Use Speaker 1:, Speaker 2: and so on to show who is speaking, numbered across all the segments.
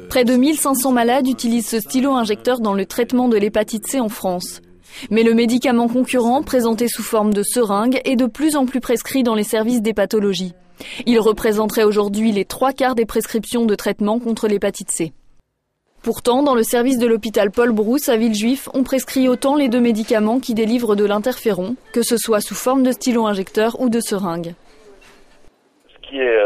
Speaker 1: Près de 1500 malades utilisent ce stylo-injecteur dans le traitement de l'hépatite C en France. Mais le médicament concurrent, présenté sous forme de seringue, est de plus en plus prescrit dans les services d'hépatologie. Il représenterait aujourd'hui les 3/4 des prescriptions de traitement contre l'hépatite C. Pourtant, dans le service de l'hôpital Paul Brousse à Villejuif, on prescrit autant les deux médicaments qui délivrent de l'interféron, que ce soit sous forme de stylo-injecteur ou de seringue.
Speaker 2: Ce qui est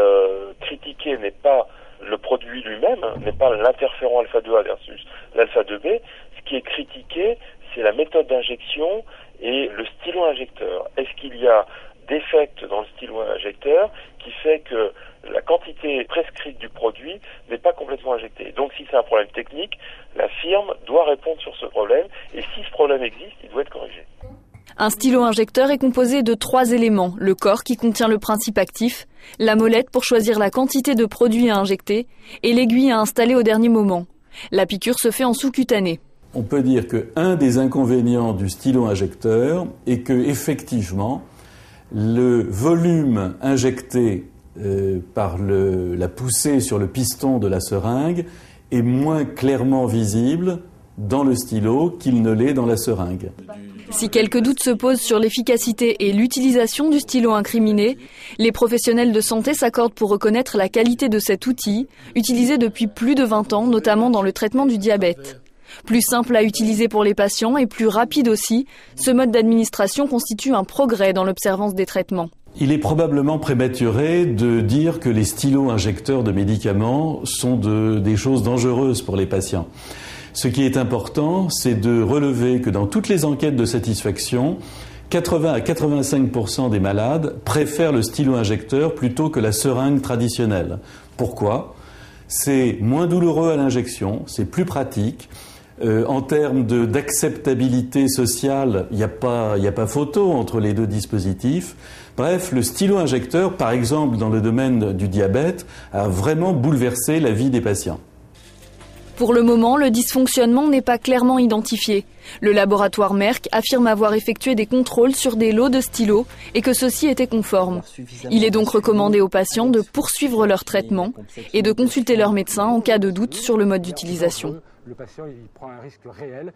Speaker 2: critiqué n'est pas le produit lui-même, n'est pas l'interféron alpha-2A versus l'alpha-2B. Ce qui est critiqué, c'est la méthode d'injection et le stylo-injecteur. Est-ce qu'il y a défect dans le stylo-injecteur qui fait que la quantité prescrite du produit n'est pas complètement injectée? Donc si c'est un problème technique, la firme doit répondre sur ce problème et si ce problème existe, il doit être corrigé.
Speaker 1: Un stylo-injecteur est composé de 3 éléments. Le corps qui contient le principe actif, la molette pour choisir la quantité de produit à injecter et l'aiguille à installer au dernier moment. La piqûre se fait en sous-cutané.
Speaker 3: On peut dire qu'un des inconvénients du stylo-injecteur est que, effectivement, le volume injecté par la poussée sur le piston de la seringue est moins clairement visible dans le stylo qu'il ne l'est dans la seringue.
Speaker 1: Si quelques doutes se posent sur l'efficacité et l'utilisation du stylo incriminé, les professionnels de santé s'accordent pour reconnaître la qualité de cet outil, utilisé depuis plus de 20 ans, notamment dans le traitement du diabète. Plus simple à utiliser pour les patients et plus rapide aussi, ce mode d'administration constitue un progrès dans l'observance des traitements.
Speaker 3: Il est probablement prématuré de dire que les stylos-injecteurs de médicaments sont des choses dangereuses pour les patients. Ce qui est important, c'est de relever que dans toutes les enquêtes de satisfaction, 80 à 85% des malades préfèrent le stylo-injecteur plutôt que la seringue traditionnelle. Pourquoi ? C'est moins douloureux à l'injection, c'est plus pratique. En termes d'acceptabilité sociale, il n'y a pas photo entre les deux dispositifs. Bref, le stylo-injecteur, par exemple dans le domaine du diabète, a vraiment bouleversé la vie des patients.
Speaker 1: Pour le moment, le dysfonctionnement n'est pas clairement identifié. Le laboratoire Merck affirme avoir effectué des contrôles sur des lots de stylos et que ceux-ci étaient conformes. Il est donc recommandé aux patients de poursuivre leur traitement et de consulter leur médecin en cas de doute sur le mode d'utilisation.
Speaker 4: Le patient, il prend un risque réel.